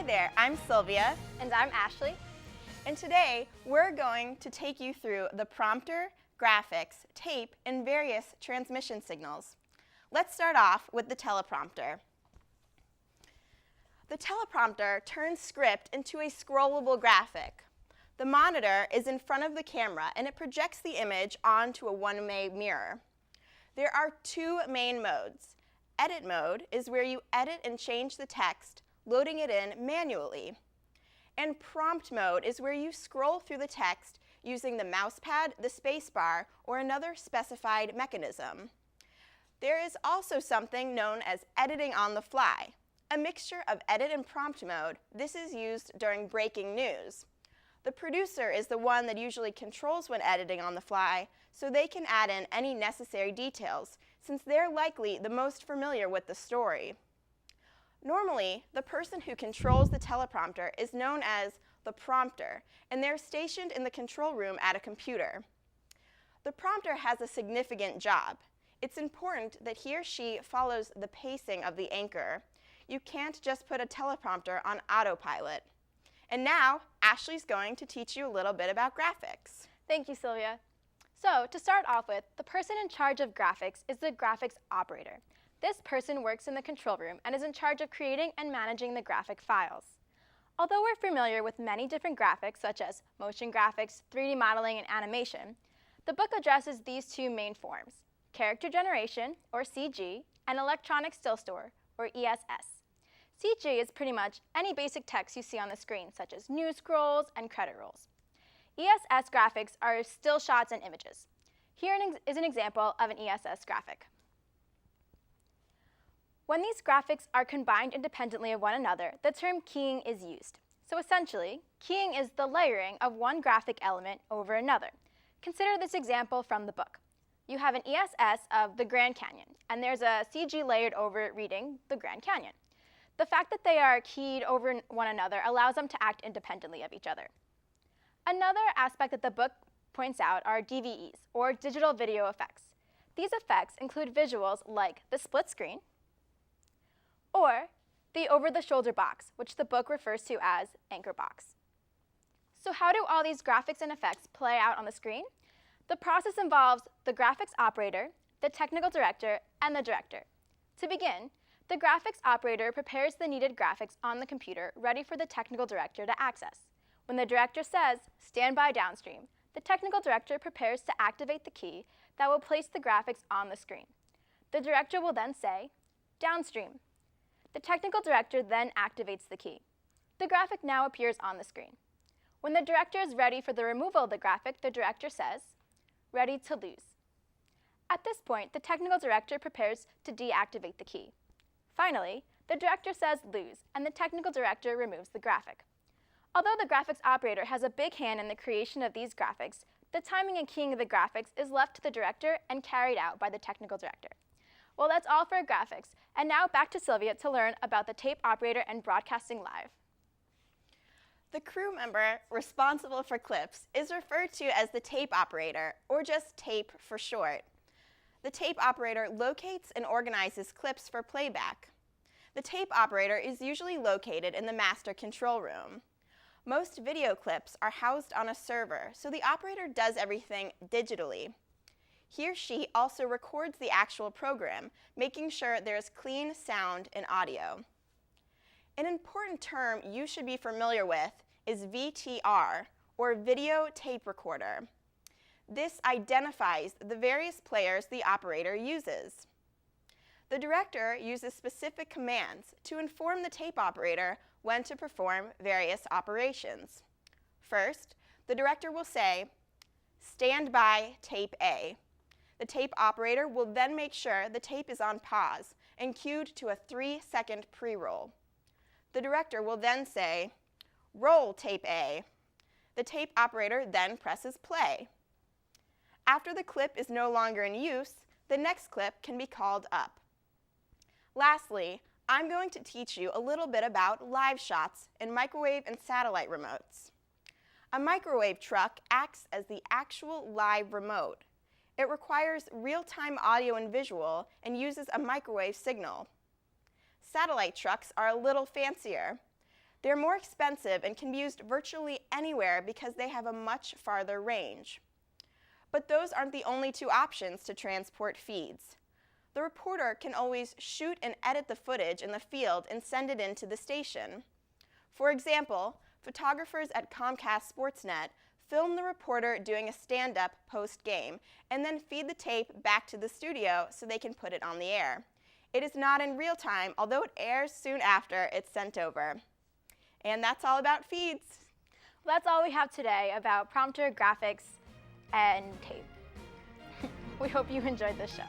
Hi there, I'm Sylvia. And I'm Ashley. And today we're going to take you through the prompter, graphics, tape, and various transmission signals. Let's start off with the teleprompter. The teleprompter turns script into a scrollable graphic. The monitor is in front of the camera and it projects the image onto a one-way mirror. There are two main modes. Edit mode is where you edit and change the text, loading it in manually. And prompt mode is where you scroll through the text using the mouse pad, the space bar, or another specified mechanism. There is also something known as editing on the fly, a mixture of edit and prompt mode. This is used during breaking news. The producer is the one that usually controls when editing on the fly, so they can add in any necessary details, since they're likely the most familiar with the story. Normally, the person who controls the teleprompter is known as the prompter, and they're stationed in the control room at a computer. The prompter has a significant job. It's important that he or she follows the pacing of the anchor. You can't just put a teleprompter on autopilot. And now, Ashley's going to teach you a little bit about graphics. Thank you, Sylvia. So, to start off with, the person in charge of graphics is the graphics operator. This person works in the control room and is in charge of creating and managing the graphic files. Although we're familiar with many different graphics, such as motion graphics, 3D modeling, and animation, the book addresses these two main forms: character generation, or CG, and electronic still store, or ESS. CG is pretty much any basic text you see on the screen, such as news scrolls and credit rolls. ESS graphics are still shots and images. Here is an example of an ESS graphic. When these graphics are combined independently of one another, the term keying is used. So essentially, keying is the layering of one graphic element over another. Consider this example from the book. You have an ESS of the Grand Canyon, and there's a CG layered over it reading the Grand Canyon. The fact that they are keyed over one another allows them to act independently of each other. Another aspect that the book points out are DVEs, or digital video effects. These effects include visuals like the split screen, or the over-the-shoulder box, which the book refers to as anchor box. So how do all these graphics and effects play out on the screen? The process involves the graphics operator, the technical director, and the director. To begin, the graphics operator prepares the needed graphics on the computer ready for the technical director to access. When the director says, "Stand by downstream," the technical director prepares to activate the key that will place the graphics on the screen. The director will then say, "Downstream." The technical director then activates the key. The graphic now appears on the screen. When the director is ready for the removal of the graphic, the director says, "Ready to lose." At this point, the technical director prepares to deactivate the key. Finally, the director says "lose," and the technical director removes the graphic. Although the graphics operator has a big hand in the creation of these graphics, the timing and keying of the graphics is left to the director and carried out by the technical director. Well, that's all for graphics. And now back to Sylvia to learn about the tape operator and broadcasting live. The crew member responsible for clips is referred to as the tape operator, or just tape for short. The tape operator locates and organizes clips for playback. The tape operator is usually located in the master control room. Most video clips are housed on a server, so the operator does everything digitally. He or she also records the actual program, making sure there is clean sound and audio. An important term you should be familiar with is VTR, or video tape recorder. This identifies the various players the operator uses. The director uses specific commands to inform the tape operator when to perform various operations. First, the director will say, "Stand by tape A." The tape operator will then make sure the tape is on pause and cued to a 3-second pre-roll. The director will then say, "Roll tape A." The tape operator then presses play. After the clip is no longer in use, the next clip can be called up. Lastly, I'm going to teach you a little bit about live shots and microwave and satellite remotes. A microwave truck acts as the actual live remote. It requires real-time audio and visual and uses a microwave signal. Satellite trucks are a little fancier. They're more expensive and can be used virtually anywhere because they have a much farther range. But those aren't the only two options to transport feeds. The reporter can always shoot and edit the footage in the field and send it into the station. For example, photographers at Comcast Sportsnet film the reporter doing a stand-up post-game and then feed the tape back to the studio so they can put it on the air. It is not in real time, although it airs soon after it's sent over. And that's all about feeds. Well, that's all we have today about prompter, graphics, and tape. We hope you enjoyed this show.